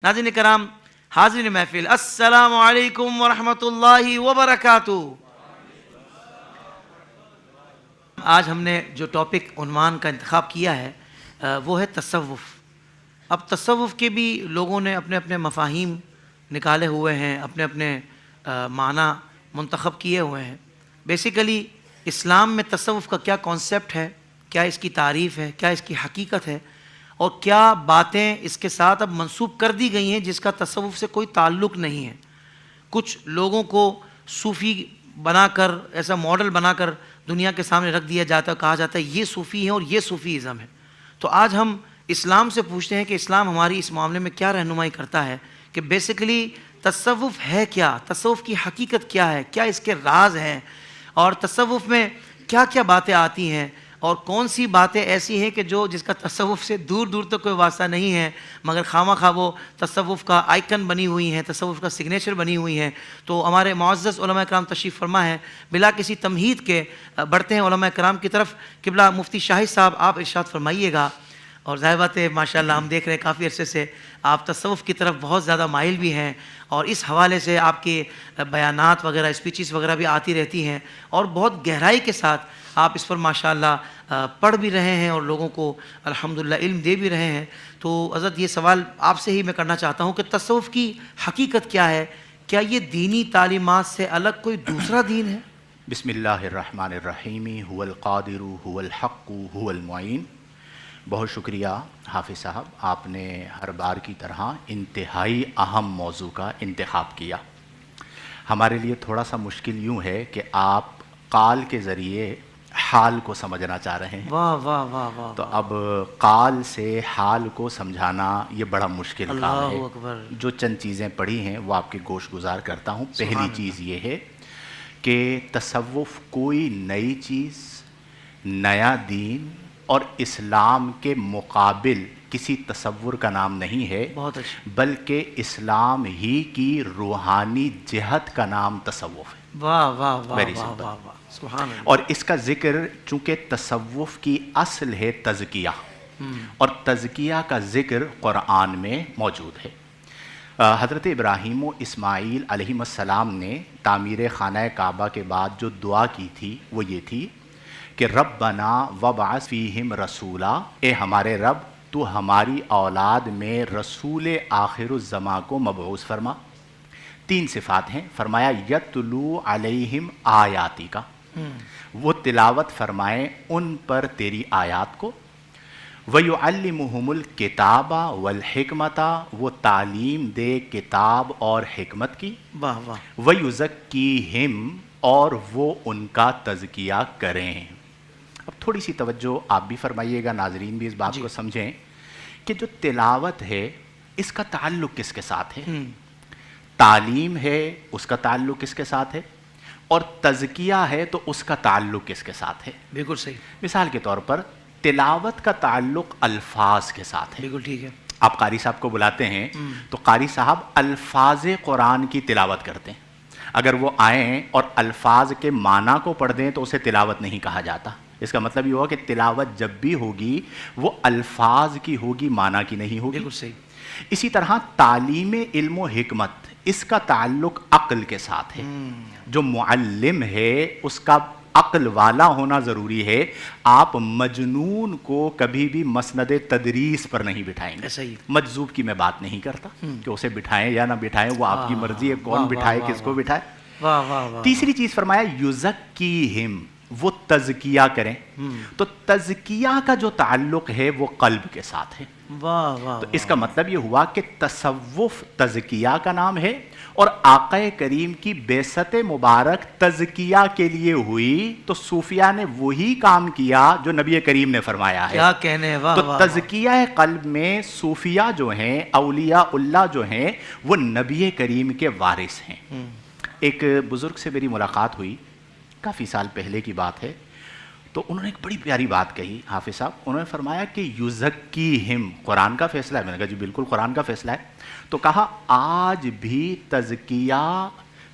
ناظرین کرام، حاضرین محفل، السلام علیکم ورحمۃ اللہ وبرکاتہ۔ آج ہم نے جو ٹاپک عنوان کا انتخاب کیا ہے وہ ہے تصوف۔ اب تصوف کے بھی لوگوں نے اپنے اپنے مفاہیم نکالے ہوئے ہیں، اپنے اپنے معنی منتخب کیے ہوئے ہیں۔ بیسیکلی اسلام میں تصوف کا کیا کانسیپٹ ہے، کیا اس کی تعریف ہے، کیا اس کی حقیقت ہے، اور کیا باتیں اس کے ساتھ اب منسوب کر دی گئی ہیں جس کا تصوف سے کوئی تعلق نہیں ہے۔ کچھ لوگوں کو صوفی بنا کر، ایسا ماڈل بنا کر دنیا کے سامنے رکھ دیا جاتا ہے، کہا جاتا ہے یہ صوفی ہیں اور یہ صوفیزم ہے۔ تو آج ہم اسلام سے پوچھتے ہیں کہ اسلام ہماری اس معاملے میں کیا رہنمائی کرتا ہے، کہ بیسیکلی تصوف ہے کیا، تصوف کی حقیقت کیا ہے، کیا اس کے راز ہیں، اور تصوف میں کیا کیا باتیں آتی ہیں، اور کون سی باتیں ایسی ہیں کہ جس کا تصوف سے دور دور تک کوئی واسطہ نہیں ہے، مگر خواہ خواہ وہ تصوف کا آئیکن بنی ہوئی ہیں، تصوف کا سگنیچر بنی ہوئی ہیں۔ تو ہمارے معزز علماء کرام تشریف فرما ہے، بلا کسی تمہید کے بڑھتے ہیں علماء کرام کی طرف۔ قبلہ مفتی شاہد صاحب، آپ ارشاد فرمائیے گا۔ اور ظاہر بات ہے ماشاءاللہ ہم دیکھ رہے ہیں کافی عرصے سے آپ تصوف کی طرف بہت زیادہ مائل بھی ہیں، اور اس حوالے سے آپ کے بیانات وغیرہ، اسپیچز وغیرہ بھی آتی رہتی ہیں، اور بہت گہرائی کے ساتھ آپ اس پر ماشاءاللہ پڑھ بھی رہے ہیں اور لوگوں کو الحمدللہ علم دے بھی رہے ہیں۔ تو حضرت یہ سوال آپ سے ہی میں کرنا چاہتا ہوں کہ تصوف کی حقیقت کیا ہے؟ کیا یہ دینی تعلیمات سے الگ کوئی دوسرا دین ہے؟ بسم اللہ الرحمن الرحیم، هو القادر هو الحق هو المعین۔ بہت شکریہ حافظ صاحب، آپ نے ہر بار کی طرح انتہائی اہم موضوع کا انتخاب کیا۔ ہمارے لیے تھوڑا سا مشکل یوں ہے کہ آپ قال کے ذریعے حال کو سمجھنا چاہ رہے ہیں۔ واہ واہ واہ واہ۔ تو اب قال سے حال کو سمجھانا یہ بڑا مشکل کام ہے۔ اللہ اکبر۔ جو چند چیزیں پڑھی ہیں وہ آپ کے گوش گزار کرتا ہوں۔ پہلی چیز یہ ہے کہ تصوف کوئی نئی چیز، نیا دین اور اسلام کے مقابل کسی تصور کا نام نہیں ہے، بہت اچھا، بلکہ اسلام ہی کی روحانی جہت کا نام تصوف ہے۔ واہ واہ واہ Very واہ simple۔ واہ واہ، سبحان اللہ۔ اور اس کا ذکر چونکہ تصوف کی اصل ہے تزکیہ، اور تزکیہ کا ذکر قرآن میں موجود ہے۔ حضرت ابراہیم و اسماعیل علیہ السلام نے تعمیر خانہ کعبہ کے بعد جو دعا کی تھی وہ یہ تھی کہ ربنا وابعث فیہم رسولا، اے ہمارے رب تو ہماری اولاد میں رسول آخر الزماں کو مبعوث فرما۔ تین صفات ہیں، فرمایا یتلو علیہم آیاتی کا، وہ تلاوت فرمائیں ان پر تیری آیات کو، وَيُعَلِّمُهُمُ الْكِتَابَ وَالْحِكْمَةَ، وہ تعلیم دے کتاب اور حکمت کی، واہ واہ۔ وَيُزَكِّيهِمْ، اور وہ ان کا تزکیہ کریں۔ اب تھوڑی سی توجہ آپ بھی فرمائیے گا، ناظرین بھی اس بات کو سمجھیں کہ جو تلاوت ہے اس کا تعلق کس کے ساتھ ہے، تعلیم ہے اس کا تعلق کس کے ساتھ ہے، اور تزکیہ ہے تو اس کا تعلق کس کے ساتھ ہے۔ بالکل صحیح، مثال کے طور پر تلاوت کا تعلق الفاظ کے ساتھ ہے۔ بالکل ٹھیک ہے۔ آپ قاری صاحب کو بلاتے ہیں تو قاری صاحب الفاظ قرآن کی تلاوت کرتے ہیں، اگر وہ آئیں اور الفاظ کے معنی کو پڑھ دیں تو اسے تلاوت نہیں کہا جاتا۔ اس کا مطلب یہ ہوا کہ تلاوت جب بھی ہوگی وہ الفاظ کی ہوگی، معنی کی نہیں ہوگی۔ بالکل صحیح۔ اسی طرح تعلیم علم و حکمت، اس کا تعلق عقل کے ساتھ ہے۔ جو معلم ہے اس کا عقل والا ہونا ضروری ہے۔ آپ مجنون کو کبھی بھی مسند تدریس پر نہیں بٹھائیں گے۔ ایسا ہی۔ مجذوب کی میں بات نہیں کرتا کہ اسے بٹھائیں یا نہ بٹھائیں، وہ آپ کی مرضی ہے، کون بٹھائے کس کو بٹھائے۔ واہ واہ واہ۔ تیسری چیز فرمایا یزکیہم، وہ تزکیہ کریں۔ تو تزکیہ کا جو تعلق ہے وہ قلب کے ساتھ ہے۔ واہ واہ۔ تو اس کا مطلب یہ ہوا کہ تصوف تزکیہ کا نام ہے، اور آقا کریم کی بعثت مبارک تزکیہ کے لیے ہوئی تو صوفیہ نے وہی کام کیا جو نبی کریم نے فرمایا ہے۔ کیا کہنے، واہ تو واہ۔ تزکیہ قلب میں صوفیہ جو ہیں، اولیاء اللہ جو ہیں، وہ نبی کریم کے وارث ہیں۔ ایک بزرگ سے میری ملاقات ہوئی، کافی سال پہلے کی بات ہے، تو انہوں نے ایک بڑی پیاری بات کہی حافظ صاحب۔ انہوں نے فرمایا کہ یزکیہم قرآن کا فیصلہ ہے۔ میں نے کہا جی بالکل قرآن کا فیصلہ ہے۔ تو کہا آج بھی تزکیہ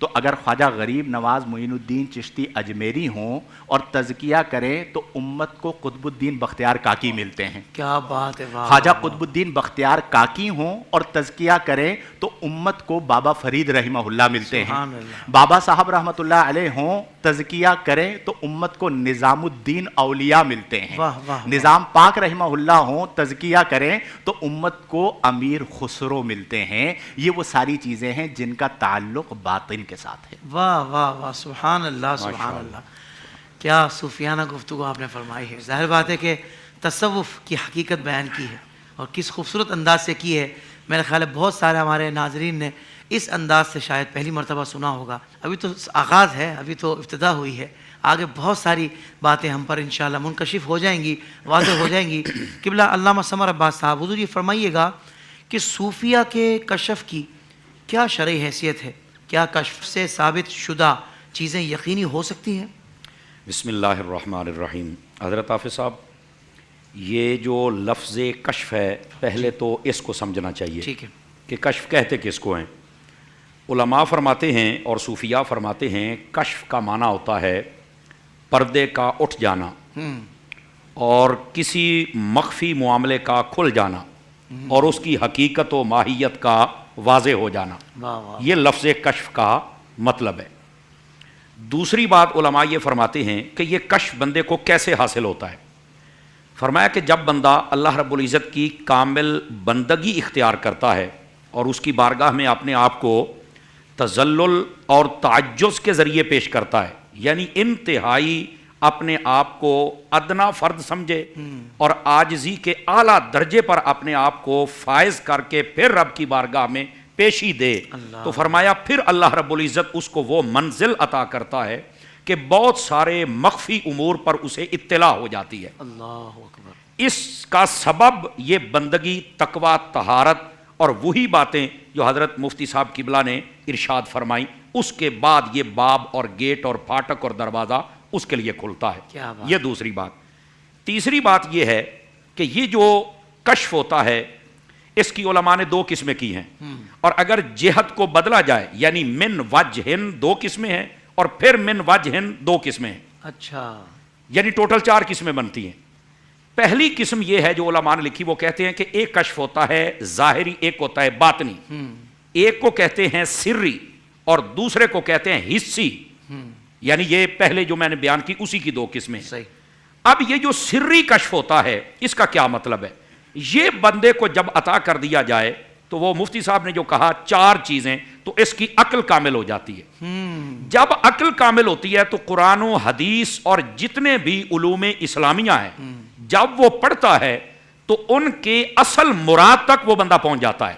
تو اگر خواجہ غریب نواز معین الدین چشتی اجمیری ہوں اور تزکیہ کریں تو امت کو قطب الدین بختیار کاکی ملتے ہیں. کیا بات ہے. خواجہ قطب الدین بختیار کاکی ہوں اور تزکیہ کریں تو امت کو بابا فرید رحمہ اللہ ملتے ہیں. بابا صاحب رحمۃ اللہ علیہ ہوں تزکیہ کریں تو امت کو نظام الدین اولیاء ملتے ہیں. نظام پاک رحمہ اللہ ہوں تزکیہ کریں تو امت کو امیر خسرو ملتے ہیں. یہ وہ ساری چیزیں ہیں جن کا تعلق باطن کے ساتھ ہے. واہ واہ واہ, سبحان اللہ سبحان اللہ. کیا صوفیانہ گفتگو آپ نے فرمائی ہے. ظاہر بات ہے کہ تصوف کی حقیقت بیان کی ہے اور کس خوبصورت انداز سے کی ہے. میرا خیال ہے بہت سارے ہمارے ناظرین نے اس انداز سے شاید پہلی مرتبہ سنا ہوگا. ابھی تو آغاز ہے, ابھی تو ابتدا ہوئی ہے, آگے بہت ساری باتیں ہم پر انشاءاللہ منکشف ہو جائیں گی, واضح ہو جائیں گی. قبلہ علامہ سمر عباس صاحب, حضور یہ فرمائیے گا کہ صوفیہ کے کشف کی کیا شرعی حیثیت ہے؟ کیا کشف سے ثابت شدہ چیزیں یقینی ہو سکتی ہیں؟ بسم اللہ الرحمن الرحیم. حضرت حافظ صاحب, یہ جو لفظ کشف ہے پہلے تو اس کو سمجھنا چاہیے. ٹھیک ہے. کہ کشف کہتے کس کو ہیں؟ علماء فرماتے ہیں اور صوفیاء فرماتے ہیں کشف کا معنی ہوتا ہے پردے کا اٹھ جانا اور کسی مخفی معاملے کا کھل جانا اور اس کی حقیقت و ماہیت کا واضح ہو جانا. یہ لفظ کشف کا مطلب ہے. دوسری بات علماء یہ فرماتے ہیں کہ یہ کشف بندے کو کیسے حاصل ہوتا ہے. فرمایا کہ جب بندہ اللہ رب العزت کی کامل بندگی اختیار کرتا ہے اور اس کی بارگاہ میں اپنے آپ کو تذلل اور تعجز کے ذریعے پیش کرتا ہے, یعنی انتہائی اپنے آپ کو ادنا فرد سمجھے اور عاجزی کے اعلیٰ درجے پر اپنے آپ کو فائز کر کے پھر رب کی بارگاہ میں پیشی دے, تو فرمایا پھر اللہ رب العزت اس کو وہ منزل عطا کرتا ہے کہ بہت سارے مخفی امور پر اسے اطلاع ہو جاتی ہے. اللہ اکبر. اس کا سبب یہ بندگی, تقویٰ, طہارت اور وہی باتیں جو حضرت مفتی صاحب قبلہ نے ارشاد فرمائی, اس کے بعد یہ باب اور گیٹ اور پھاٹک اور دروازہ اس کے لیے کھلتا ہے. یہ دوسری بات. تیسری بات یہ ہے کہ یہ جو کشف ہوتا ہے اس کی علماء نے دو قسمیں کی ہیں, اور اگر جہت کو بدلا جائے یعنی من وجہن دو قسمیں ہیں اور پھر من وجہن دو قسمیں ہیں. اچھا, یعنی ٹوٹل 4 قسمیں بنتی ہیں. پہلی قسم یہ ہے جو علماء نے لکھی, وہ کہتے ہیں کہ ایک کشف ہوتا ہے ظاہری, ایک ہوتا ہے باطنی. ایک کو کہتے ہیں سری اور دوسرے کو کہتے ہیں حسی. یعنی یہ پہلے جو میں نے بیان کی اسی کی 2 قسمیں. اب یہ جو سری کشف ہوتا ہے اس کا کیا مطلب ہے؟ یہ بندے کو جب عطا کر دیا جائے تو وہ مفتی صاحب نے جو کہا 4 چیزیں, تو اس کی عقل کامل ہو جاتی ہے. جب عقل کامل ہوتی ہے تو قرآن و حدیث اور جتنے بھی علوم اسلامیہ ہیں جب وہ پڑھتا ہے تو ان کے اصل مراد تک وہ بندہ پہنچ جاتا ہے.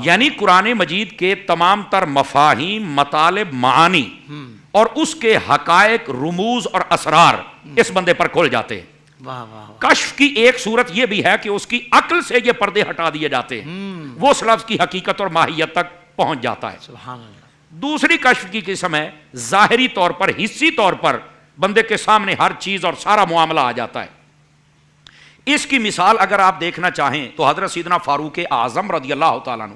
یعنی قرآن مجید کے تمام تر مفاہیم, مطالب, معانی اور اس کے حقائق, رموز اور اسرار اس بندے پر کھل جاتے ہیں. کشف کی ایک صورت یہ بھی ہے کہ اس کی عقل سے یہ پردے ہٹا دیے جاتے ہیں, وہ اس لفظ کی حقیقت اور ماہیت تک پہنچ جاتا ہے. سبحان اللہ. دوسری کشف کی قسم ہے ظاہری طور پر, حسی طور پر بندے کے سامنے ہر چیز اور سارا معاملہ آ جاتا ہے. اس کی مثال اگر آپ دیکھنا چاہیں تو حضرت سیدنا فاروق اعظم رضی اللہ تعالیٰ عنہ,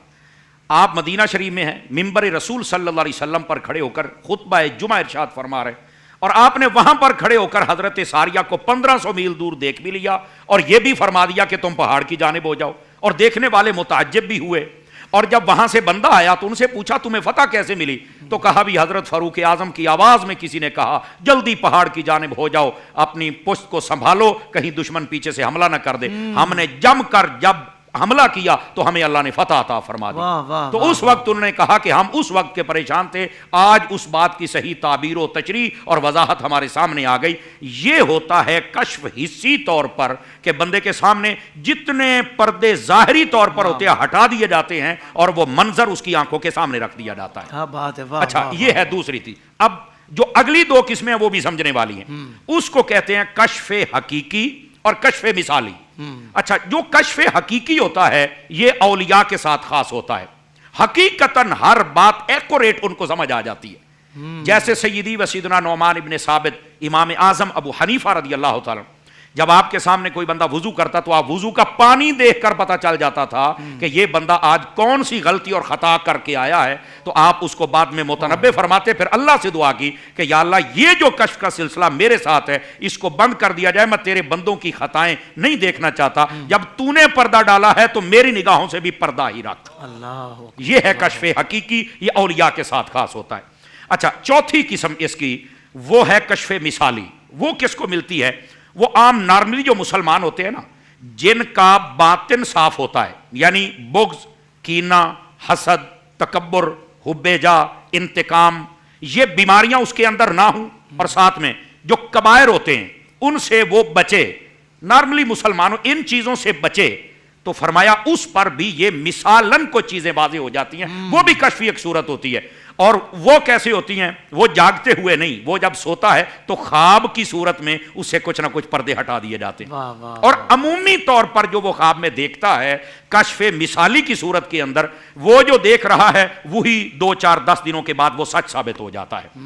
آپ مدینہ شریف میں ہیں, منبر رسول صلی اللہ علیہ وسلم پر کھڑے ہو کر خطبہ جمعہ ارشاد فرما رہے, اور آپ نے وہاں پر کھڑے ہو کر حضرت ساریہ کو 1500 میل دور دیکھ بھی لیا اور یہ بھی فرما دیا کہ تم پہاڑ کی جانب ہو جاؤ, اور دیکھنے والے متعجب بھی ہوئے. اور جب وہاں سے بندہ آیا تو ان سے پوچھا تمہیں فتح کیسے ملی؟ تو کہا بھی حضرت فاروق اعظم کی آواز میں کسی نے کہا جلدی پہاڑ کی جانب ہو جاؤ, اپنی پشت کو سنبھالو کہیں دشمن پیچھے سے حملہ نہ کر دے. ہم نے جم کر جب حملہ کیا تو ہمیں اللہ نے فتح عطا فرما دی. تو اس وقت انہوں نے کہا کہ ہم اس وقت کے پریشان تھے, آج اس بات کی صحیح تعبیر و تشریح اور وضاحت ہمارے سامنے آ گئی. یہ ہوتا ہے کشف حسی طور پر کہ بندے کے سامنے جتنے پردے ظاہری طور پر ہوتے ہیں ہٹا دیے جاتے ہیں اور وہ منظر اس کی آنکھوں کے سامنے رکھ دیا جاتا ہے. اچھا, یہ ہے دوسری تھی. اب جو اگلی 2 قسمیں وہ بھی سمجھنے والی ہیں, اس کو کہتے ہیں کشف حقیقی اور کشف مثالی. اچھا, جو کشف حقیقی ہوتا ہے یہ اولیاء کے ساتھ خاص ہوتا ہے. حقیقتاً ہر بات ایکوریٹ ان کو سمجھ آ جاتی ہے. جیسے سیدی و سیدنا نعمان ابن ثابت, امام اعظم ابو حنیفہ رضی اللہ تعالیٰ, جب آپ کے سامنے کوئی بندہ وضو کرتا تو آپ وضو کا پانی دیکھ کر پتا چل جاتا تھا کہ یہ بندہ آج کون سی غلطی اور خطا کر کے آیا ہے، تو آپ اس کو بعد میں متنبہ فرماتے، پھر اللہ سے دعا کی کہ یا اللہ یہ جو کشف کا سلسلہ میرے ساتھ ہے اس کو بند کر دیا جائے، میں تیرے بندوں کی خطائیں نہیں دیکھنا چاہتا، جب تو نے پردہ ڈالا ہے تو میری نگاہوں سے بھی پردہ ہی رکھ۔ اللہ یہ ہے کشف حقیقی، یہ اولیاء کے ساتھ خاص ہوتا ہے۔ اچھا، چوتھی قسم اس کی وہ ہے کشف مثالی۔ وہ کس کو ملتی ہے؟ وہ عام نارملی جو مسلمان ہوتے ہیں نا، جن کا باطن صاف ہوتا ہے، یعنی بغض، کینہ، حسد، تکبر، حب جاہ، انتقام، یہ بیماریاں اس کے اندر نہ ہوں، اور ساتھ میں جو کبائر ہوتے ہیں ان سے وہ بچے، نارملی مسلمانوں ان چیزوں سے بچے، تو فرمایا اس پر بھی یہ مثالن کو چیزیں واضح ہو جاتی ہیں، وہ بھی کشفی ایک صورت ہوتی ہے۔ اور وہ کیسے ہوتی ہیں؟ وہ جاگتے ہوئے نہیں، وہ جب سوتا ہے تو خواب کی صورت میں اس سے کچھ نہ کچھ پردے ہٹا دیے جاتے ہیں، اور عمومی طور پر جو وہ خواب میں دیکھتا ہے کشف مثالی کی صورت کے اندر، وہ جو دیکھ رہا ہے وہی 2 4 10 دنوں کے بعد وہ سچ ثابت ہو جاتا ہے۔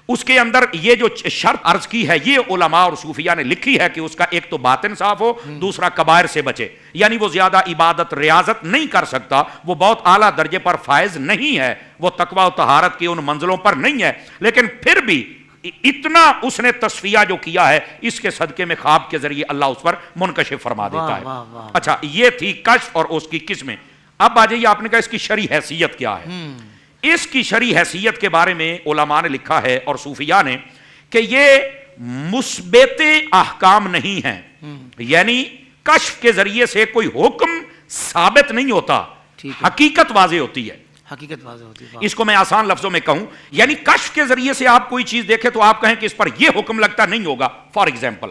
اس کے اندر یہ جو شرط عرض کی ہے، یہ علماء اور صوفیاء نے لکھی ہے کہ اس کا ایک تو باطن صاف ہو، دوسرا کبائر سے بچے، یعنی وہ زیادہ عبادت ریاضت نہیں کر سکتا، وہ بہت اعلیٰ درجے پر فائز نہیں ہے، وہ تقوی و طہارت کی ان منزلوں پر نہیں ہے، لیکن پھر بھی اتنا اس نے تصفیہ جو کیا ہے اس کے صدقے میں خواب کے ذریعے اللہ اس پر منکشف فرما دیتا ہے۔ اچھا، یہ تھی کشف اور اس کی قسمیں۔ اب آ جائیے، آپ نے کہا اس کی شرعی حیثیت کیا ہے؟ اس کی شرعی حیثیت کے بارے میں علماء نے لکھا ہے اور صوفیاء نے کہ یہ مثبت احکام نہیں ہیں، یعنی کشف کے ذریعے سے کوئی حکم ثابت نہیں ہوتا، حقیقت واضح ہوتی ہے، حقیقت واضح ہوتی ہے۔ اس کو میں آسان لفظوں میں کہوں، یعنی کشف کے ذریعے سے آپ کوئی چیز دیکھیں تو آپ کہیں کہ اس پر یہ حکم لگتا نہیں ہوگا۔ فار ایگزامپل،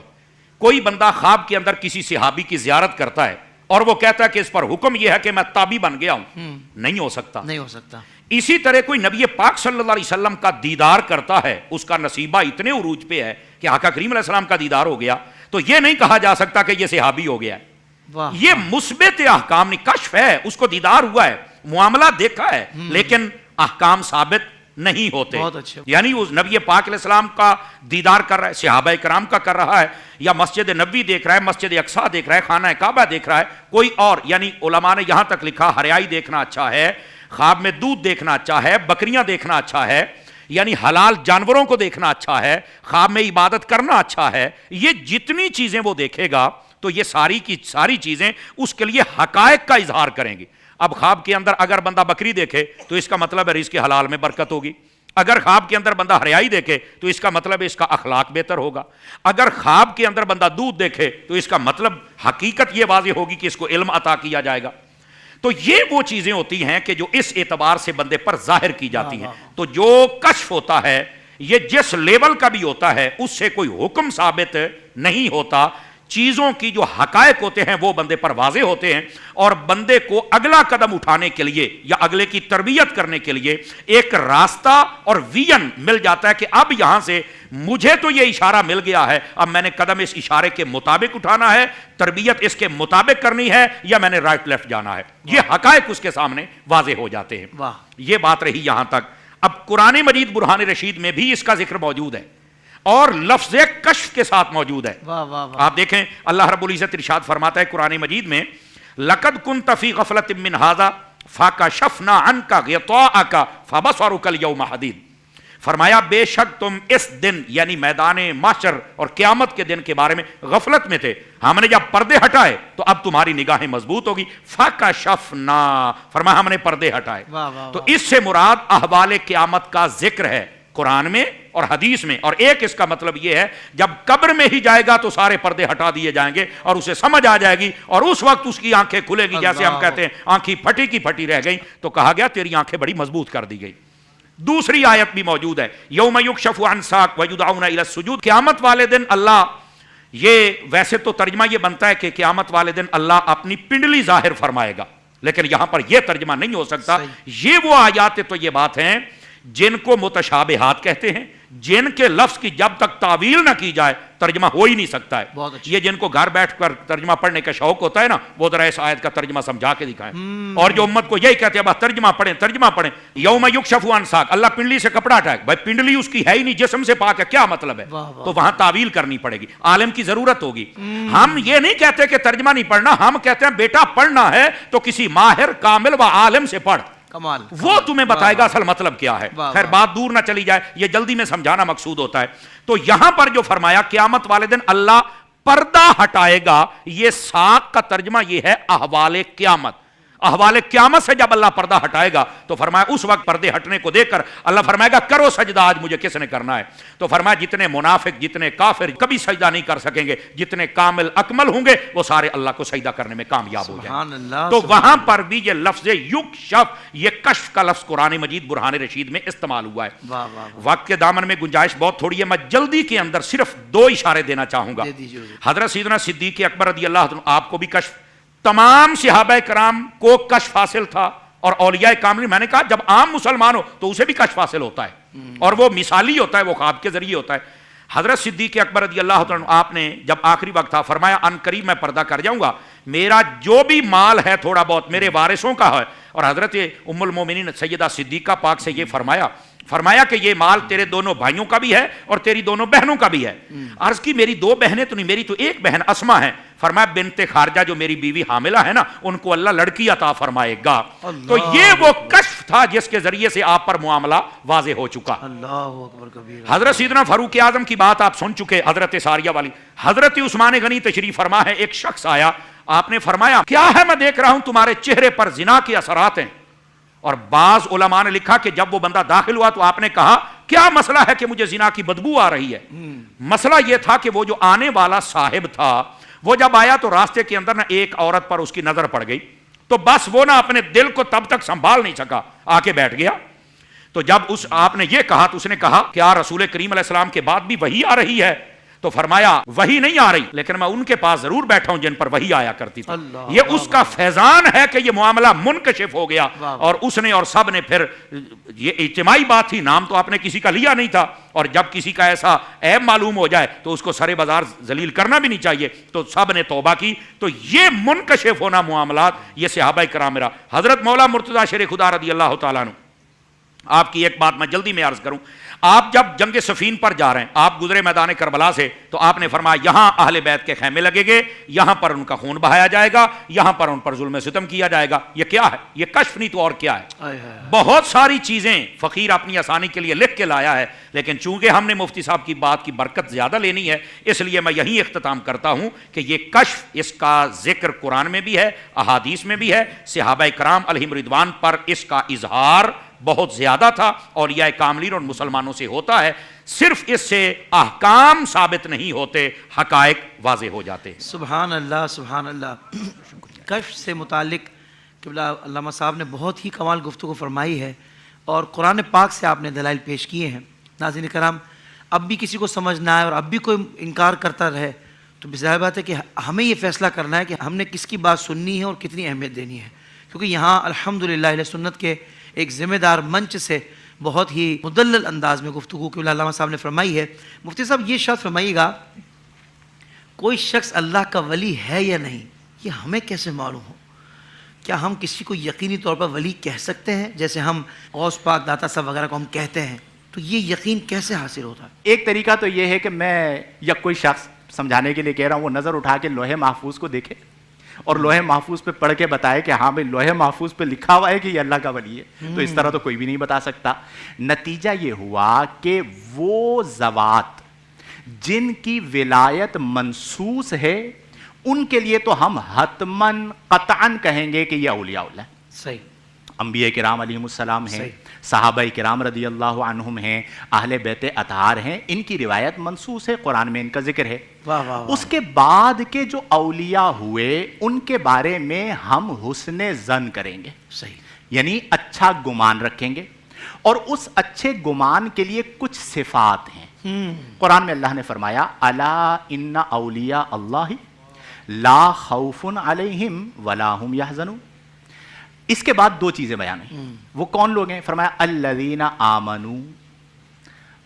کوئی بندہ خواب کے اندر کسی صحابی کی زیارت کرتا ہے اور وہ کہتا ہے کہ اس پر حکم یہ ہے کہ میں تابی بن گیا ہوں، نہیں ہو سکتا، نہیں ہو سکتا۔ اسی طرح کوئی نبی پاک صلی اللہ علیہ وسلم کا دیدار کرتا ہے، اس کا نصیبہ اتنے عروج پہ ہے کہ آقا کریم علیہ السلام کا دیدار ہو گیا، تو یہ نہیں کہا جا سکتا کہ یہ صحابی ہو گیا ہے۔ یہ مثبت احکام نہیں، کشف ہے، اس کو دیدار ہوا ہے، معاملہ دیکھا ہے، لیکن احکام ثابت نہیں ہوتے۔ یعنی اس نبی پاک علیہ السلام کا دیدار کر رہا ہے، صحابہ کرام کا کر رہا ہے، یا مسجد نبوی دیکھ رہا ہے، مسجد اقصیٰ دیکھ رہا ہے، خانہ کعبہ دیکھ رہا ہے، کوئی اور، یعنی علماء نے یہاں تک لکھا ہریائی دیکھنا اچھا ہے، خواب میں دودھ دیکھنا اچھا ہے، بکریاں دیکھنا اچھا ہے، یعنی حلال جانوروں کو دیکھنا اچھا ہے، خواب میں عبادت کرنا اچھا ہے، یہ جتنی چیزیں وہ دیکھے گا تو یہ ساری کی ساری چیزیں اس کے لیے حقائق کا اظہار کریں گی۔ اب خواب کے اندر اگر بندہ بکری دیکھے تو اس کا مطلب ہے رزق حلال میں برکت ہوگی، اگر خواب کے اندر بندہ حیائی دیکھے تو اس کا مطلب ہے اس کا اخلاق بہتر ہوگا، اگر خواب کے اندر بندہ دودھ دیکھے تو اس کا مطلب حقیقت یہ واضح ہوگی کہ اس کو علم عطا کیا جائے گا۔ تو یہ وہ چیزیں ہوتی ہیں کہ جو اس اعتبار سے بندے پر ظاہر کی جاتی ہیں۔ تو جو کشف ہوتا ہے یہ جس لیول کا بھی ہوتا ہے اس سے کوئی حکم ثابت نہیں ہوتا، چیزوں کی جو حقائق ہوتے ہیں وہ بندے پر واضح ہوتے ہیں، اور بندے کو اگلا قدم اٹھانے کے لیے یا اگلے کی تربیت کرنے کے لیے ایک راستہ اور ویژن مل جاتا ہے کہ اب یہاں سے مجھے تو یہ اشارہ مل گیا ہے، اب میں نے قدم اس اشارے کے مطابق اٹھانا ہے، تربیت اس کے مطابق کرنی ہے، یا میں نے رائٹ لیفٹ جانا ہے۔ یہ حقائق اس کے سامنے واضح ہو جاتے ہیں۔ یہ بات رہی یہاں تک۔ اب قرآن مجید برہان رشید میں بھی اس کا ذکر موجود ہے اور لفظ کشف کے ساتھ موجود ہے۔ آپ دیکھیں اللہ رب العزت ارشاد فرماتا ہے قرآن مجید میں، لقد كنت في غفلة من هذا فكشفنا عنك غطاءك فبصرك اليوم حديد۔ فرمایا بے شک تم اس دن یعنی میدان محشر اور قیامت کے دن کے بارے میں غفلت میں تھے، ہم نے جب پردے ہٹائے تو اب تمہاری نگاہیں مضبوط ہوگی۔ فکشفنا، فرمایا ہم نے پردے ہٹائے۔ تو اس سے مراد احوال قیامت کا ذکر ہے قرآن میں اور حدیث میں، اور ایک اس کا مطلب یہ ہے جب قبر میں ہی جائے گا تو سارے پردے ہٹا دیے جائیں گے اور اسے سمجھ آ جائے گی، اور اس وقت اس کی آنکھیں کھلے گی، جیسے ہم کہتے ہیں آنکھیں پھٹی کی پھٹی رہ گئی، تو کہا گیا تیری آنکھیں بڑی مضبوط کر دی گئی۔ دوسری آیت بھی موجود ہے، یوم یکشف عن ساق ویدعون الی السجود، قیامت والے دن اللہ، یہ ویسے تو ترجمہ یہ بنتا ہے کہ قیامت والے دن اللہ اپنی پنڈلی ظاہر فرمائے گا، لیکن یہاں پر یہ ترجمہ نہیں ہو سکتا۔ یہ وہ آیات تو یہ بات ہیں جن کو متشابہات کہتے ہیں، جن کے لفظ کی جب تک تعویل نہ کی جائے ترجمہ ہو ہی نہیں سکتا ہے. بہت اچھا. یہ جن کو گھر بیٹھ کر ترجمہ پڑھنے کا شوق ہوتا ہے نا, وہ ذرا اس آیت کا ترجمہ سمجھا کے دکھائیں. اور جو امت کو یہی کہتے ہیں بس ترجمہ پڑھیں. یوم یکشف عن ساق, اللہ پنڈلی سے کپڑا ہٹائے. بھائی پنڈلی اس کی ہے ہی نہیں, جسم سے پاک ہے, کیا مطلب ہے؟ تو وہاں تعویل کرنی پڑے گی, عالم کی ضرورت ہوگی. ہم یہ نہیں کہتے کہ ترجمہ نہیں پڑھنا, ہم کہتے ہیں بیٹا پڑھنا ہے تو کسی ماہر کامل و عالم سے پڑھ, کمال, وہ تمہیں بتائے گا اصل مطلب کیا ہے. خیر بات دور نہ چلی جائے, یہ جلدی میں سمجھانا مقصود ہوتا ہے. تو یہاں پر جو فرمایا قیامت والے دن اللہ پردہ ہٹائے گا, یہ ساق کا ترجمہ یہ ہے احوال قیامت. احوال قیامت سے جب اللہ پردہ ہٹائے گا تو فرمایا اس وقت پردے ہٹنے کو دیکھ کر اللہ فرمائے گا کرو سجدہ, آج مجھے کس نے کرنا ہے. تو فرمایا جتنے منافق, جتنے کافر کبھی سجدہ نہیں کر سکیں گے, جتنے کامل اکمل ہوں گے وہ سارے اللہ کو سجدہ کرنے میں کامیاب ہو جائیں. تو وہاں پر بھی یہ لفظ یکشف, یہ کشف کا لفظ قرآن مجید برہان رشید میں استعمال ہوا ہے. وقت کے دامن میں گنجائش بہت تھوڑی ہے, میں جلدی کے اندر صرف 2 اشارے دینا چاہوں گا. حضرت سیدنا صدیق اکبر رضی اللہ عنہ, آپ کو بھی کشف, تمام صحابہ کرام کو کشف حاصل تھا, اور اولیاء کاملین, میں نے کہا جب عام مسلمان ہو تو اسے بھی کشف حاصل ہوتا ہے, اور وہ مثالی ہوتا ہے, وہ خواب کے ذریعے ہوتا ہے. حضرت صدیق اکبر رضی اللہ عنہ, آپ نے جب آخری وقت تھا فرمایا ان قریب میں پردہ کر جاؤں گا, میرا جو بھی مال ہے تھوڑا بہت میرے وارثوں کا ہے. اور حضرت ام المومنین سیدہ صدیقہ پاک سے یہ فرمایا کہ یہ مال تیرے دونوں بھائیوں کا بھی ہے اور تیری دونوں بہنوں کا بھی ہے. عرض کی میری 2 بہنیں تو نہیں, میری تو ایک بہن اسما ہے. فرمایا بنت خارجہ جو میری بیوی حاملہ ہے نا, ان کو اللہ لڑکی عطا فرمائے گا. تو یہ وہ کشف تھا جس کے ذریعے سے آپ پر معاملہ واضح ہو چکا. اللہ اکبر کبیر. حضرت سیدنا فاروق اعظم کی بات آپ سن چکے, حضرت ساریہ والی. حضرت عثمان غنی تشریف فرما ہے, ایک شخص آیا, آپ نے فرمایا کیا ہے, میں دیکھ رہا ہوں تمہارے چہرے پر زنا کے اثرات ہیں. اور بعض علماء نے لکھا کہ جب وہ بندہ داخل ہوا تو آپ نے کہا کیا مسئلہ ہے کہ مجھے زنا کی بدبو آ رہی ہے. مسئلہ یہ تھا کہ وہ جو آنے والا صاحب تھا, وہ جب آیا تو راستے کے اندر نہ ایک عورت پر اس کی نظر پڑ گئی, تو بس وہ نہ اپنے دل کو تب تک سنبھال نہیں سکا, آ کے بیٹھ گیا. تو جب آپ نے یہ کہا تو اس نے کہا کیا رسول کریم علیہ السلام کے بعد بھی وحی آ رہی ہے؟ تو فرمایا وحی نہیں آ رہی, لیکن میں ان کے پاس ضرور بیٹھا ہوں جن پر وحی آیا کرتی تھی. یہ اس کا فیضان ہے کہ یہ معاملہ منکشف ہو گیا, اور اس نے اور سب نے پھر, یہ اجتماعی بات تھی, نام تو آپ نے کسی کا لیا نہیں تھا, اور جب کسی کا ایسا عیب معلوم ہو جائے تو اس کو سرے بازار ذلیل کرنا بھی نہیں چاہیے, تو سب نے توبہ کی. تو یہ منکشف ہونا معاملات, یہ صحابہ کرام میرا. حضرت مولا مرتضیٰ شیر خدا رضی اللہ تعالیٰ عنہ, آپ کی ایک بات میں جلدی میں عرض کروں, آپ جب جنگ صفین پر جا رہے ہیں, آپ گزرے میدان کربلا سے, تو آپ نے فرمایا یہاں اہل بیت کے خیمے لگے گے, یہاں پر ان کا خون بہایا جائے گا, یہاں پر ان پر ظلم ستم کیا جائے گا. یہ کیا ہے؟ یہ کشف نہیں تو اور کیا ہے. بہت ساری چیزیں فقیر اپنی آسانی کے لیے لکھ کے لایا ہے, لیکن چونکہ ہم نے مفتی صاحب کی بات کی برکت زیادہ لینی ہے, اس لیے میں یہی اختتام کرتا ہوں کہ یہ کشف, اس کا ذکر قرآن میں بھی ہے, احادیث میں بھی ہے, صحابہ کرام علیہم رضوان پر اس کا اظہار بہت زیادہ تھا, اولیاء کاملین اور مسلمانوں سے ہوتا ہے. صرف اس سے احکام ثابت نہیں ہوتے, حقائق واضح ہو جاتے. سبحان اللہ, سبحان اللہ. کشف سے متعلق قبلہ علامہ صاحب نے بہت ہی کمال گفتگو فرمائی ہے, اور قرآن پاک سے آپ نے دلائل پیش کیے ہیں. ناظرین کرام, اب بھی کسی کو سمجھ نہ آئے اور اب بھی کوئی انکار کرتا رہے تو ظاہر بات ہے کہ ہمیں یہ فیصلہ کرنا ہے کہ ہم نے کس کی بات سننی ہے اور کتنی اہمیت دینی ہے. کیونکہ یہاں الحمدللہ اہل سنت کے ایک ذمہ دار منچ سے بہت ہی مدلل انداز میں گفتگو کہ علامہ صاحب نے فرمائی ہے. مفتی صاحب یہ شرط فرمائیے گا, کوئی شخص اللہ کا ولی ہے یا نہیں, یہ ہمیں کیسے معلوم ہو؟ کیا ہم کسی کو یقینی طور پر ولی کہہ سکتے ہیں, جیسے ہم غوث پاک, داتا صاحب وغیرہ کو ہم کہتے ہیں, تو یہ یقین کیسے حاصل ہوتا ہے؟ ایک طریقہ تو یہ ہے کہ میں یا کوئی شخص سمجھانے کے لیے کہہ رہا ہوں, وہ نظر اٹھا کے لوح محفوظ کو دیکھے اور لوح محفوظ پہ پڑھ کے بتائے کہ ہاں بھائی لوح محفوظ پہ لکھا ہوا ہے کہ یہ اللہ کا ولی ہے. تو اس طرح تو کوئی بھی نہیں بتا سکتا. نتیجہ یہ ہوا کہ وہ ذوات جن کی ولایت منصوص ہے, ان کے لیے تو ہم حتماً قطعاً کہیں گے کہ یہ اولیاء اللہ. صحیح. انبیاء کرام علیہم السلام ہیں, صحابہ کرام رضی اللہ عنہم ہیں, اہل بیت اطہار ہیں, ان کی روایت منصوص ہے, قرآن میں ان کا ذکر ہے. اس کے بعد کے جو اولیاء ہوئے ان کے بارے میں ہم حسن ظن کریں گے. صحیح. یعنی اچھا گمان رکھیں گے, اور اس اچھے گمان کے لیے کچھ صفات ہیں. قرآن میں اللہ نے فرمایا الا ان اولیاء اللہ لا خوف علیہم ولا هم یحزنون. اس کے بعد 2 چیزیں بیان ہیں. وہ کون لوگ ہیں؟ فرمایا الذین آمنوا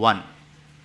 1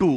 2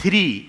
3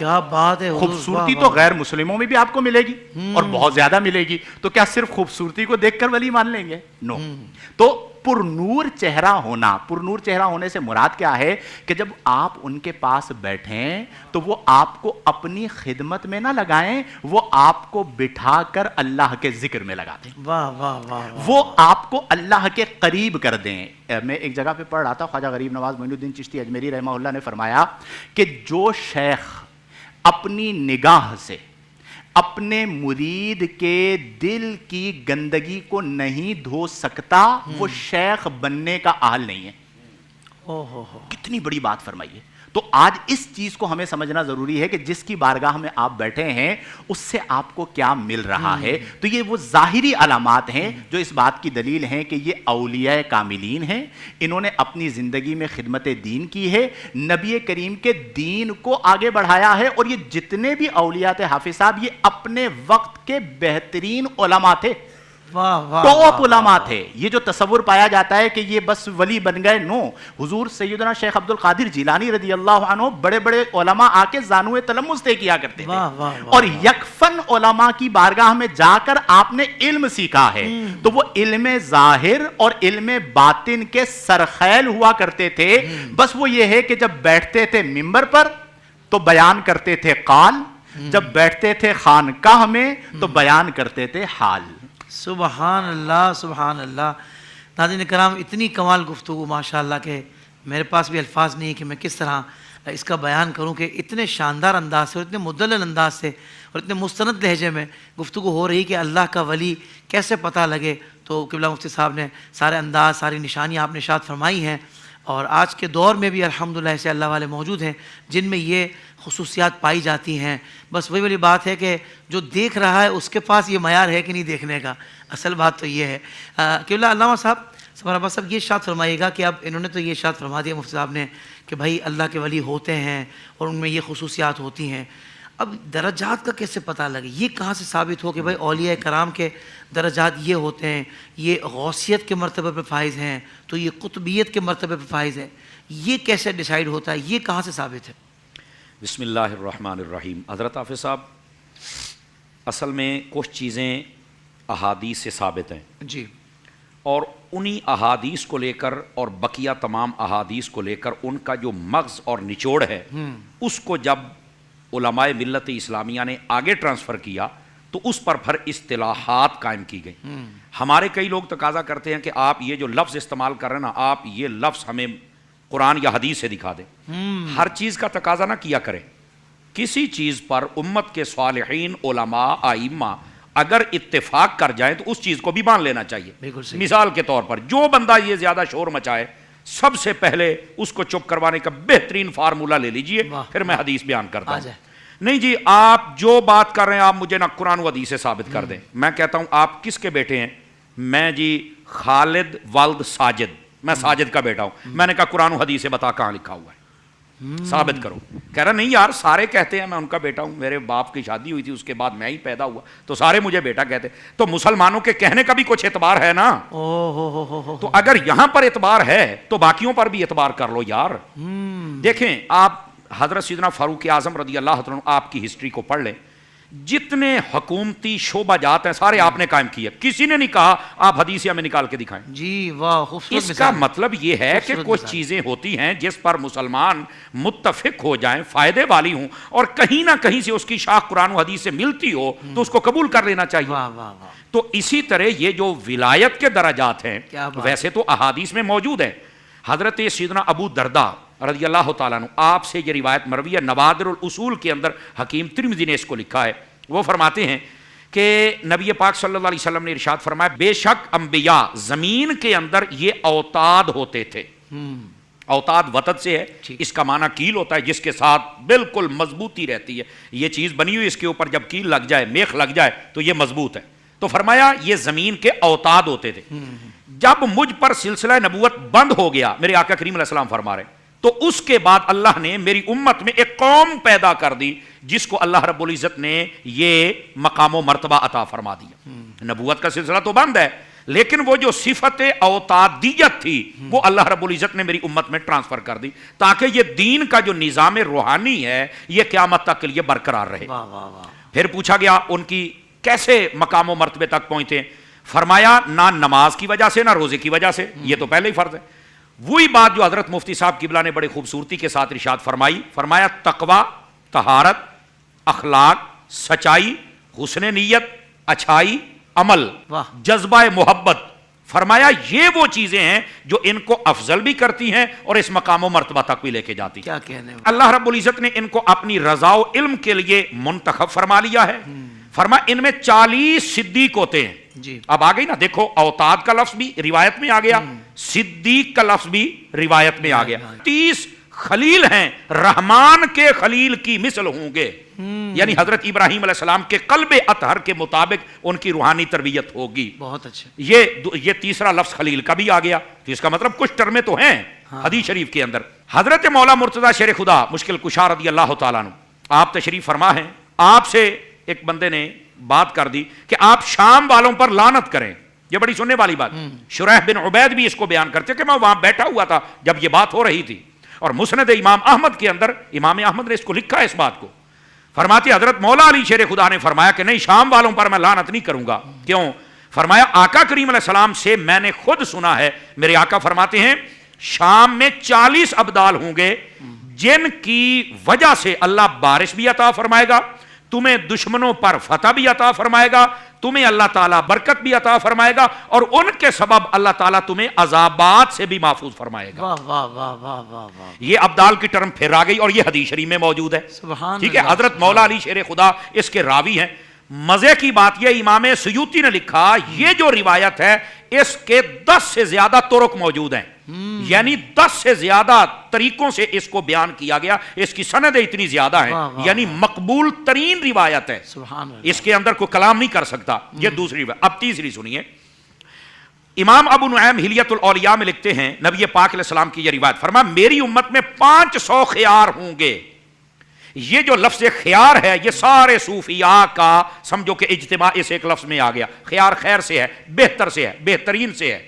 کیا بات ہے حضور، خوبصورتی واہ تو واہ۔ غیر مسلموں میں بھی آپ کو ملے گی اور بہت زیادہ ملے گی، تو کیا صرف خوبصورتی کو دیکھ کر ولی مان لیں گے؟ نو۔ تو پرنور چہرہ ہونا، پرنور چہرہ ہونے سے مراد کیا ہے کہ جب آپ ان کے پاس بیٹھیں تو وہ آپ کو اپنی خدمت میں نہ لگائیں، وہ آپ کو بٹھا کر اللہ کے ذکر میں لگا دیں، واہ واہ واہ واہ۔ وہ آپ کو اللہ کے قریب کر دیں۔ میں ایک جگہ پہ پڑھ رہا تھا، خواجہ غریب نواز معین الدین چشتی اجمیری رحمہ اللہ نے فرمایا کہ جو شیخ اپنی نگاہ سے اپنے مرید کے دل کی گندگی کو نہیں دھو سکتا، وہ شیخ بننے کا اہل نہیں ہے۔ اوہ ہو، کتنی بڑی بات فرمائی ہے۔ تو آج اس چیز کو ہمیں سمجھنا ضروری ہے کہ جس کی بارگاہ میں آپ بیٹھے ہیں اس سے آپ کو کیا مل رہا ہے۔ تو یہ وہ ظاہری علامات ہیں جو اس بات کی دلیل ہیں کہ یہ اولیاء کاملین ہیں، انہوں نے اپنی زندگی میں خدمت دین کی ہے، نبی کریم کے دین کو آگے بڑھایا ہے، اور یہ جتنے بھی اولیاء تھے حافظ صاحب، یہ اپنے وقت کے بہترین علماء تھے، واہ واہ ٹاپ علماء تھے۔ یہ جو تصور پایا جاتا ہے کہ یہ بس ولی بن گئے، نو، حضور سیدنا شیخ عبد القادر جیلانی رضی اللہ عنہ بڑے بڑے علماء آ کے زانوِ تلمس طے کیا کرتے تھے، اور یکفن علماء کی بارگاہ میں جا کر آپ نے علم سیکھا ہے، تو وہ علم ظاہر اور علم باطن کے سرخیل ہوا کرتے تھے۔ بس وہ یہ ہے کہ جب بیٹھتے تھے منبر پر تو بیان کرتے تھے قال، جب بیٹھتے تھے خانقاہ میں تو بیان کرتے تھے حال۔ سبحان اللہ سبحان اللہ۔ ناظرین کرام، اتنی کمال گفتگو ماشاءاللہ کہ میرے پاس بھی الفاظ نہیں کہ میں کس طرح اس کا بیان کروں کہ اتنے شاندار انداز سے اور اتنے مدلل انداز سے اور اتنے مستند لہجے میں گفتگو ہو رہی کہ اللہ کا ولی کیسے پتہ لگے۔ تو قبلہ مفتی صاحب نے سارے انداز، ساری نشانیاں آپ نے ارشاد فرمائی ہیں، اور آج کے دور میں بھی الحمدللہ ایسے اللہ والے موجود ہیں جن میں یہ خصوصیات پائی جاتی ہیں۔ بس وہی والی بات ہے کہ جو دیکھ رہا ہے اس کے پاس یہ معیار ہے کہ نہیں دیکھنے کا، اصل بات تو یہ ہے۔ قبلہ علامہ صاحب، سمر عباس صاحب، یہ ارشاد فرمائیے گا کہ اب انہوں نے تو یہ ارشاد فرما دیا مفتی صاحب نے کہ بھائی اللہ کے ولی ہوتے ہیں اور ان میں یہ خصوصیات ہوتی ہیں، اب درجات کا کیسے پتہ لگے؟ یہ کہاں سے ثابت ہو کہ بھائی اولیاء کرام کے درجات یہ ہوتے ہیں، یہ غوثیت کے مرتبے پہ فائز ہیں تو یہ قطبیت کے مرتبے پہ فائز ہیں؟ یہ کیسے ڈیسائیڈ ہوتا ہے؟ یہ کہاں سے ثابت ہے؟ بسم اللہ الرحمن الرحیم۔ حضرت حافظ صاحب، اصل میں کچھ چیزیں احادیث سے ثابت ہیں، جی، اور انہی احادیث کو لے کر اور بقیہ تمام احادیث کو لے کر ان کا جو مغز اور نچوڑ ہے اس کو جب علماء ملت اسلامیہ نے آگے ٹرانسفر کیا تو اس پر پھر اصطلاحات قائم کی گئی۔ ہمارے کئی لوگ تقاضا کرتے ہیں کہ آپ یہ جو لفظ استعمال کر رہے ہیں نا، آپ یہ لفظ ہمیں قرآن یا حدیث سے دکھا دیں۔ ہر چیز کا تقاضا نہ کیا کریں، کسی چیز پر امت کے صالحین، علماء، ائمہ اگر اتفاق کر جائیں تو اس چیز کو بھی مان لینا چاہیے۔ بالکل صحیح۔ مثال کے طور پر جو بندہ یہ زیادہ شور مچائے، سب سے پہلے اس کو چپ کروانے کا بہترین فارمولہ لے لیجئے، پھر میں حدیث بیان کرتا ہوں۔ نہیں جی، آپ جو بات کر رہے ہیں آپ مجھے نہ قرآن و حدیث سے ثابت کر دیں۔ میں کہتا ہوں آپ کس کے بیٹے ہیں؟ میں جی خالد ولد ساجد، میں ساجد کا بیٹا ہوں۔ میں نے کہا قرآن و حدیث سے بتا کہاں لکھا ہوا ہے، ثابت کرو۔ کہہ رہا نہیں یار، سارے کہتے ہیں میں ان کا بیٹا ہوں، میرے باپ کی شادی ہوئی تھی اس کے بعد میں ہی پیدا ہوا تو سارے مجھے بیٹا کہتے۔ تو مسلمانوں کے کہنے کا بھی کچھ اعتبار ہے نا۔ تو اگر یہاں پر اعتبار ہے تو باقیوں پر بھی اعتبار کر لو یار۔ دیکھیں آپ حضرت سیدنا فاروق اعظم رضی اللہ عنہ آپ کی ہسٹری کو پڑھ لیں، جتنے حکومتی شعبہ جات ہیں سارے آپ نے قائم کیے، کسی نے نہیں کہا آپ حدیث ہمیں نکال کے دکھائیں۔ جی واہ، خوبصورت اس کا مطلب یہ ہے کہ کچھ مثال چیزیں ہوتی ہیں جس پر مسلمان متفق ہو جائیں، فائدے والی ہوں، اور کہیں نہ کہیں سے اس کی شاخ قرآن و حدیث سے ملتی ہو تو اس کو قبول کر لینا چاہیے۔ واہ واہ واہ۔ تو اسی طرح یہ جو ولایت کے درجات ہیں کیا بات ویسے تو احادیث میں موجود ہیں۔ حضرت سیدنا ابو درداء رضی اللہ تعالیٰ عنہ، آپ سے یہ روایت مروی ہے، نوادر الاصول کے اندر حکیم ترمذی نے اس کو لکھا ہے۔ وہ فرماتے ہیں کہ نبی پاک صلی اللہ علیہ وسلم نے ارشاد فرمایا، بے شک انبیاء زمین کے اندر یہ اوتاد ہوتے تھے۔ اوتاد وطد سے ہے، اس کا معنی کیل ہوتا ہے جس کے ساتھ بالکل مضبوطی رہتی ہے، یہ چیز بنی ہوئی، اس کے اوپر جب کیل لگ جائے، میخ لگ جائے تو یہ مضبوط ہے۔ تو فرمایا یہ زمین کے اوتاد ہوتے تھے۔ جب مجھ پر سلسلہ نبوت بند ہو گیا، میرے آقا کریم علیہ السلام فرما رہے ہیں، تو اس کے بعد اللہ نے میری امت میں ایک قوم پیدا کر دی جس کو اللہ رب العزت نے یہ مقام و مرتبہ عطا فرما دیا۔ نبوت کا سلسلہ تو بند ہے لیکن وہ جو صفت اوتادیت تھی وہ اللہ رب العزت نے میری امت میں ٹرانسفر کر دی تاکہ یہ دین کا جو نظام روحانی ہے یہ قیامت تک کے لیے برقرار رہے. واہ واہ واہ. پھر پوچھا گیا ان کی کیسے مقام و مرتبے تک پہنچتے. فرمایا نہ نماز کی وجہ سے نہ روزے کی وجہ سے, یہ تو پہلے ہی فرض ہے. وہی بات جو حضرت مفتی صاحب قبلہ نے بڑے خوبصورتی کے ساتھ ارشاد فرمائی. فرمایا تقوی, طہارت, اخلاق, سچائی, حسن نیت, اچھائی, عمل, جذبہ محبت. فرمایا یہ وہ چیزیں ہیں جو ان کو افضل بھی کرتی ہیں اور اس مقام و مرتبہ تک بھی لے کے جاتی ہیں. کیا کہنے. اللہ رب العزت نے ان کو اپنی رضا و علم کے لیے منتخب فرما لیا ہے. فرمایا ان میں 40 صدیق ہوتے ہیں. جی. اب آ گئی نا, دیکھو اوتاد کا لفظ بھی روایت میں آ گیا, صدیق کا لفظ بھی روایت میں آ گیا. 30 خلیل ہیں, رحمان کے خلیل کی مثل ہوں گے, یعنی حضرت ابراہیم علیہ السلام کے قلب اطہر کے مطابق ان کی روحانی تربیت ہوگی. بہت اچھا. یہ تیسرا لفظ خلیل کا بھی آ گیا, تو اس کا مطلب کچھ ٹرمیں تو ہیں حدیث شریف کے اندر. حضرت مولا مرتضی شیر خدا مشکل کشا رضی اللہ تعالیٰ عنہ آپ تشریف فرما ہیں. آپ سے ایک بندے نے بات کر دی کہ آپ شام والوں پر لعنت کریں. یہ بڑی سننے والی بات. شریح بن عبید بھی اس کو بیان کرتے کہ میں وہاں بیٹھا ہوا تھا جب یہ بات ہو رہی تھی, اور مسند امام احمد کے اندر امام احمد نے اس کو لکھا ہے اس بات کو. فرماتی حضرت مولا علی شیر خدا نے فرمایا کہ نہیں, شام والوں پر میں لعنت نہیں کروں گا. کیوں؟ فرمایا آقا کریم علیہ السلام سے میں نے خود سنا ہے, میرے آقا فرماتے ہیں شام میں 40 ابدال ہوں گے جن کی وجہ سے اللہ بارش بھی عطا فرمائے گا, تمہیں دشمنوں پر فتح بھی عطا فرمائے گا, تمہیں اللہ تعالیٰ برکت بھی عطا فرمائے گا, اور ان کے سبب اللہ تعالیٰ تمہیں عذابات سے بھی محفوظ فرمائے گا. واہ واہ واہ واہ واہ واہ. یہ ابدال کی ٹرم پھر آ گئی اور یہ حدیث شریف میں موجود ہے. سبحان ٹھیک ہے, اللہ. حضرت مولا علی شیر خدا اس کے راوی ہیں. مزے کی بات یہ امام سیوطی نے لکھا یہ جو روایت ہے اس کے 10 سے زیادہ طرق موجود ہیں, یعنی 10 سے زیادہ طریقوں سے اس کو بیان کیا گیا. اس کی سندیں اتنی زیادہ ہیں, یعنی مقبول ترین روایت ہے. سبحان اللہ. اس کے اندر کوئی کلام نہیں کر سکتا. یہ دوسری روایت. اب تیسری سنیے. امام ابو نعیم حلیت الاولیاء میں لکھتے ہیں نبی پاک علیہ السلام کی یہ روایت, فرمایا میری امت میں 500 خیار ہوں گے. یہ جو لفظ خیار ہے یہ سارے صوفیاء کا سمجھو کہ اجتماع اس ایک لفظ میں آ گیا. خیار خیر سے ہے, بہتر سے ہے, بہترین سے ہے.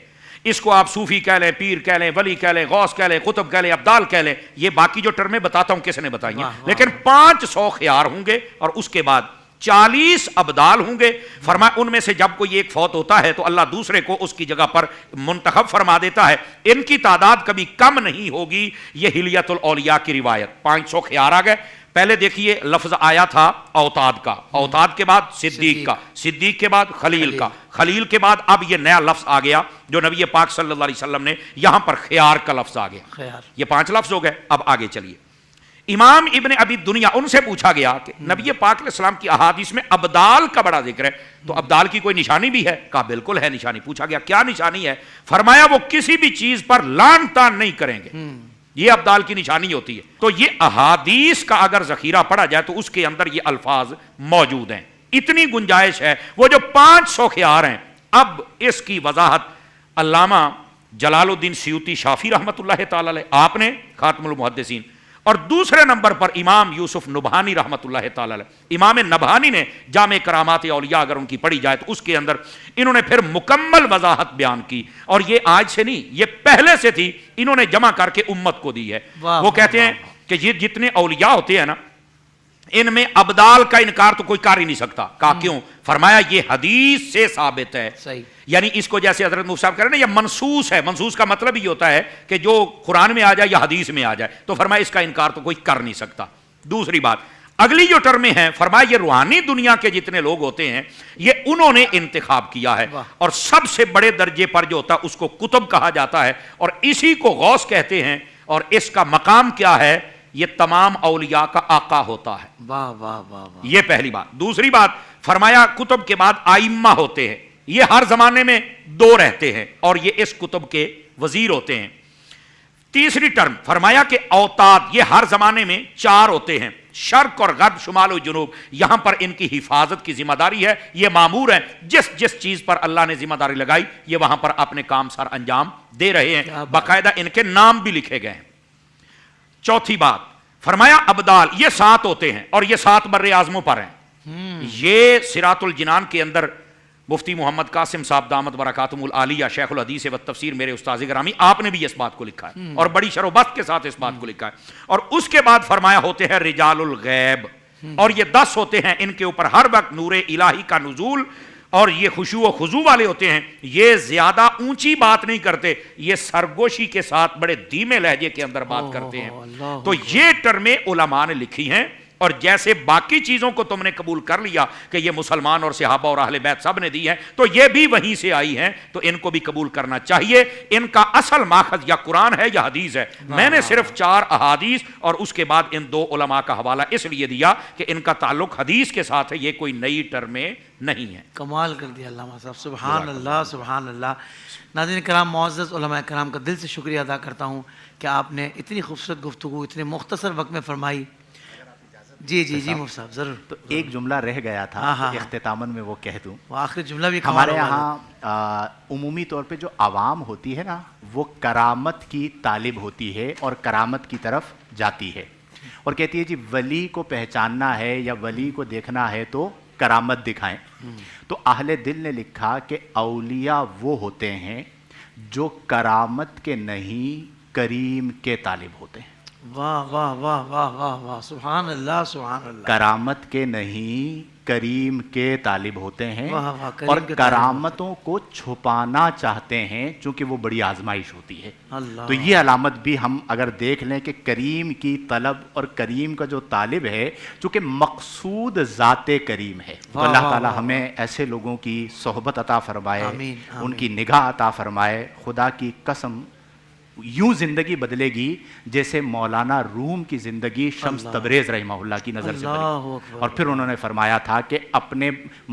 اس کو آپ صوفی کہہ لیں, پیر کہہ لیں, ولی کہہ لیں, غوث کہہ لیں, قطب کہہ لیں, ابدال کہہ لیں. یہ باقی جو ٹرمیں بتاتا ہوں کس نے بتائی ہیں, لیکن 500 خیار ہوں گے اور اس کے بعد 40 ابدال ہوں گے. فرمایا ان میں سے جب کوئی ایک فوت ہوتا ہے تو اللہ دوسرے کو اس کی جگہ پر منتخب فرما دیتا ہے. ان کی تعداد کبھی کم نہیں ہوگی. یہ حلیت الاولیاء کی روایت. 500 خیار آ گئے. پہلے دیکھیے لفظ آیا تھا اوتاد کا, اوتاد کے بعد صدیق کا, صدیق کے بعد خلیل کا, خلیل کے بعد اب یہ نیا لفظ آ گیا جو نبی پاک صلی اللہ علیہ وسلم نے یہاں پر خیار کا لفظ آ گیا. خیار. یہ 5 لفظ ہو گئے. اب آگے چلیے. امام ابن ابی دنیا ان سے پوچھا گیا کہ نبی پاک علیہ السلام کی احادیث میں ابدال کا بڑا ذکر ہے, تو ابدال کی کوئی نشانی بھی ہے؟ کہا بالکل ہے نشانی. پوچھا گیا کیا نشانی ہے؟ فرمایا وہ کسی بھی چیز پر لان تان نہیں کریں گے, یہ ابدال کی نشانی ہوتی ہے. تو یہ احادیث کا اگر ذخیرہ پڑھا جائے تو اس کے اندر یہ الفاظ موجود ہیں. اتنی گنجائش ہے. وہ جو 500 خیار ہیں, اب اس کی وضاحت علامہ جلال الدین سیوطی شافی رحمۃ اللہ تعالی علیہ آپ نے خاتم المحدثین, اور دوسرے نمبر پر امام یوسف نبہانی رحمۃ اللہ تعالی علیہ. امام نبہانی نے جامع کرامات اولیاء اگر ان کی پڑھی جائے تو اس کے اندر انہوں نے پھر مکمل وضاحت بیان کی, اور یہ آج سے نہیں, یہ پہلے سے تھی, انہوں نے جمع کر کے امت کو دی ہے. وہ کہتے ہیں کہ یہ جتنے اولیاء ہوتے ہیں نا ان میں ابدال کا انکار تو کوئی کر ہی نہیں سکتا. کہا کیوں؟ فرمایا یہ حدیث سے ثابت ہے. صحیح. یعنی اس کو جیسے حضرت مفتی صاحب کہہ رہے ہیں یہ منصوص ہے. منصوص کا مطلب یہ ہوتا ہے کہ جو قرآن میں آ جائے یا حدیث میں آ جائے, تو فرمایا اس کا انکار تو کوئی کر نہیں سکتا. دوسری بات, اگلی جو ٹرمیں ہیں, فرمایا یہ روحانی دنیا کے جتنے لوگ ہوتے ہیں یہ انہوں نے انتخاب کیا ہے, اور سب سے بڑے درجے پر جو ہوتا ہے اس کو قطب کہا جاتا ہے, اور اسی کو غوث کہتے ہیں. اور اس کا مقام کیا ہے؟ یہ تمام اولیاء کا آقا ہوتا ہے. واہ واہ واہ واہ. یہ پہلی بات. دوسری بات, فرمایا کتب کے بعد آئمہ ہوتے ہیں, یہ ہر زمانے میں 2 رہتے ہیں اور یہ اس کتب کے وزیر ہوتے ہیں. تیسری ٹرم فرمایا کہ اوتاد یہ ہر زمانے میں 4 ہوتے ہیں, شرق اور غرب, شمال و جنوب, یہاں پر ان کی حفاظت کی ذمہ داری ہے. یہ مامور ہیں, جس چیز پر اللہ نے ذمہ داری لگائی یہ وہاں پر اپنے کام سر انجام دے رہے ہیں. باقاعدہ ان کے نام بھی لکھے گئے ہیں. چوتھی بات, فرمایا ابدال یہ 7 ہوتے ہیں اور یہ 7 بر اعظموں پر ہیں. یہ صراط الجنان کے اندر مفتی محمد قاسم صاحب دامت برکاتہم العالیہ شیخ الحدیث و تفسیر میرے استاذ گرامی، آپ نے بھی اس بات کو لکھا ہے اور بڑی شرح و بسط کے ساتھ اس بات کو لکھا ہے. اور اس کے بعد فرمایا ہوتے ہیں رجال الغیب، اور یہ 10 ہوتے ہیں، ان کے اوپر ہر وقت نور الہی کا نزول، اور یہ خشوع و خضوع والے ہوتے ہیں. یہ زیادہ اونچی بات نہیں کرتے، یہ سرگوشی کے ساتھ بڑے دھیمے لہجے کے اندر بات کرتے ہیں. تو یہ ٹرمیں علماء نے لکھی ہیں. اور جیسے باقی چیزوں کو تم نے قبول کر لیا کہ یہ مسلمان اور صحابہ اور اہل بیت سب نے دی ہیں، تو یہ بھی وہیں سے آئی ہیں، تو ان کو بھی قبول کرنا چاہیے. ان کا اصل ماخذ یا قرآن ہے یا حدیث ہے. میں نے صرف 4 احادیث اور اس کے بعد ان 2 علماء کا حوالہ اس لیے دیا کہ ان کا تعلق حدیث کے ساتھ ہے، یہ کوئی نئی ٹرمیں نہیں ہیں. کمال کر دیا علامہ صاحب، سبحان اللہ سبحان اللہ. ناظرین کرام، معزز علماء کرام کا دل سے شکریہ ادا کرتا ہوں کہ آپ نے اتنی خوبصورت گفتگو اتنے مختصر وقت میں فرمائی. جی جی جی مفتی صاحب ضرور. تو ایک جملہ رہ گیا تھا، اختتاماً میں وہ کہہ دوں. وہ آخری جملہ بھی ہمارے یہاں عمومی طور پہ جو عوام ہوتی ہے نا، وہ کرامت کی طالب ہوتی ہے اور کرامت کی طرف جاتی ہے اور کہتی ہے جی ولی کو پہچاننا ہے یا ولی کو دیکھنا ہے تو کرامت دکھائیں. تو اہل دل نے لکھا کہ اولیاء وہ ہوتے ہیں جو کرامت کے نہیں کریم کے طالب ہوتے ہیں. واہ واہ واہ واہ واہ واہ، سبحان اللہ سبحان اللہ. کرامت کے نہیں کریم کے طالب ہوتے ہیں واہ واہ، کریم اور کے طالب کرامتوں کو چھپانا چاہتے ہیں چونکہ وہ بڑی آزمائش ہوتی ہے. اللہ. تو یہ علامت بھی ہم اگر دیکھ لیں کہ کریم کی طلب اور کریم کا جو طالب ہے، چونکہ مقصود ذات کریم ہے، تو واہ اللہ واہ تعالی واہ. ہمیں ایسے لوگوں کی صحبت عطا فرمائے، آمین، ان آمین. کی نگاہ عطا فرمائے. خدا کی قسم یوں زندگی بدلے گی جیسے مولانا روم کی زندگی شمس تبریز رحمہ اللہ کی نظر سے اللہ بدلی. اکبر. اور پھر انہوں نے فرمایا تھا کہ اپنے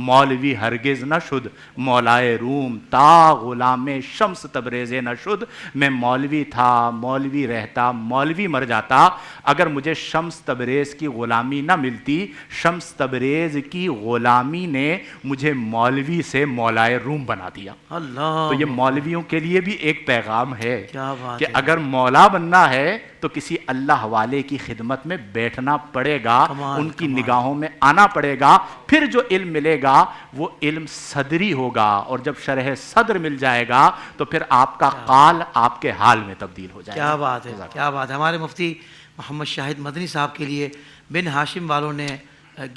مولوی ہرگز نہ شد مولائے روم، تا غلام شمس تبریز نہ شد. میں مولوی تھا، مولوی رہتا، مولوی مر جاتا، اگر مجھے شمس تبریز کی غلامی نہ ملتی. شمس تبریز کی غلامی نے مجھے مولوی سے مولائے روم بنا دیا. اللہ. تو یہ مولویوں کے لیے بھی ایک پیغام ہے کیا بات کہ ہے. اگر مولا بننا ہے تو کسی اللہ والے کی خدمت میں بیٹھنا پڑے گا، کمال، ان کی کمال. نگاہوں میں آنا پڑے گا. پھر جو علم ملے گا وہ علم صدری ہوگا، اور جب شرح صدر مل جائے گا تو پھر آپ کا قال آپ کے حال میں تبدیل ہو جائے گا. کیا بات ہے کیا بات ہے. ہمارے مفتی محمد شاہد مدنی صاحب کے لیے بن ہاشم والوں نے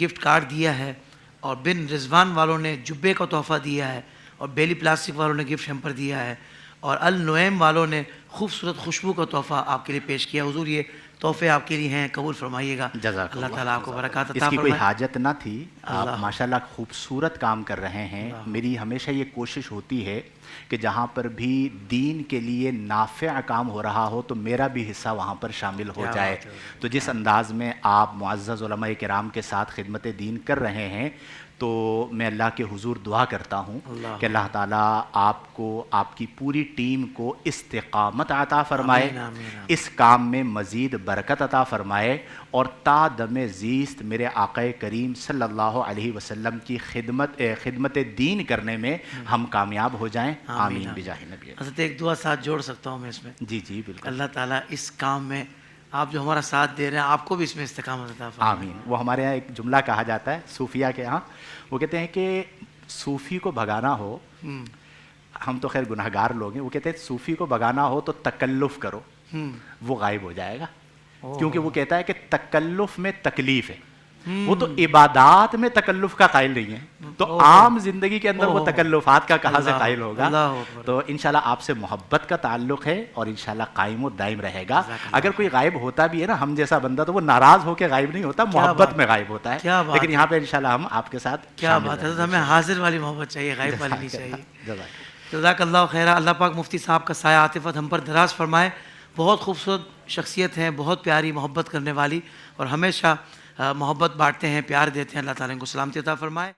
گفٹ کارڈ دیا ہے، اور بن رضوان والوں نے جبے کا تحفہ دیا ہے، اور بیلی پلاسٹک والوں نے گفٹ ہیمپر دیا ہے، اور النعیم والوں نے خوبصورت خوشبو کا تحفہ آپ کے لیے پیش کیا. حضور یہ تحفے آپ کے لیے ہیں، قبول فرمائیے گا. جزاک اللہ تعالیٰ آپ کو برکات اس عطا کی کوئی فرمائے. حاجت نہ تھی. آپ ماشاءاللہ خوبصورت کام کر رہے ہیں. میری ہمیشہ یہ کوشش ہوتی ہے کہ جہاں پر بھی دین کے لیے نافع کام ہو رہا ہو تو میرا بھی حصہ وہاں پر شامل ہو جائے. تو جس انداز میں آپ معزز علماء کرام کے ساتھ خدمت دین کر رہے ہیں، تو میں اللہ کے حضور دعا کرتا ہوں کہ اللہ تعالیٰ آپ کو، آپ کی پوری ٹیم کو استقامت عطا فرمائے، اس کام میں مزید برکت عطا فرمائے، اور تا دم زیست میرے آقا کریم صلی اللہ علیہ وسلم کی خدمت دین کرنے میں ہم کامیاب ہو جائیں. آمین بجاہ نبی. حضرت ایک دعا ساتھ جوڑ سکتا ہوں میں اس میں؟ جی جی بالکل. اللہ تعالیٰ اس کام میں آپ جو ہمارا ساتھ دے رہے ہیں، آپ کو بھی اس میں استقامت عطا فرمائے. آمین. وہ ہمارے یہاں ایک جملہ کہا جاتا ہے صوفیہ کے ہاں، وہ کہتے ہیں کہ صوفی کو بھگانا ہو، ہم تو خیر گناہ گار لوگ ہیں، وہ کہتے ہیں صوفی کو بھگانا ہو تو تکلف کرو، وہ غائب ہو جائے گا. کیونکہ وہ کہتا ہے کہ تکلف میں تکلیف ہے. وہ تو عبادات میں تکلف کا قائل نہیں ہے، تو عام زندگی کے اندر وہ تکلفات کا کہاں سے قائل ہوگا. تو انشاءاللہ آپ سے محبت کا تعلق ہے اور انشاءاللہ قائم و دائم رہے گا. اگر کوئی غائب ہوتا بھی ہے نا ہم جیسا بندہ، تو وہ ناراض ہو کے غائب نہیں ہوتا، محبت میں غائب ہوتا ہے. لیکن یہاں پہ انشاءاللہ ہم آپ کے ساتھ کیا بات ہے. ہمیں حاضر والی محبت چاہیے، غائب والی نہیں چاہیے. جزاک اللہ خیرہ. اللہ پاک مفتی صاحب کا سایہ عاطفت ہم پر دراز فرمائے. بہت خوبصورت شخصیت ہیں، بہت پیاری، محبت کرنے والی، اور ہمیشہ محبت بانٹتے ہیں، پیار دیتے ہیں. اللہ تعالیٰ ان کو سلامتی عطا فرمائے.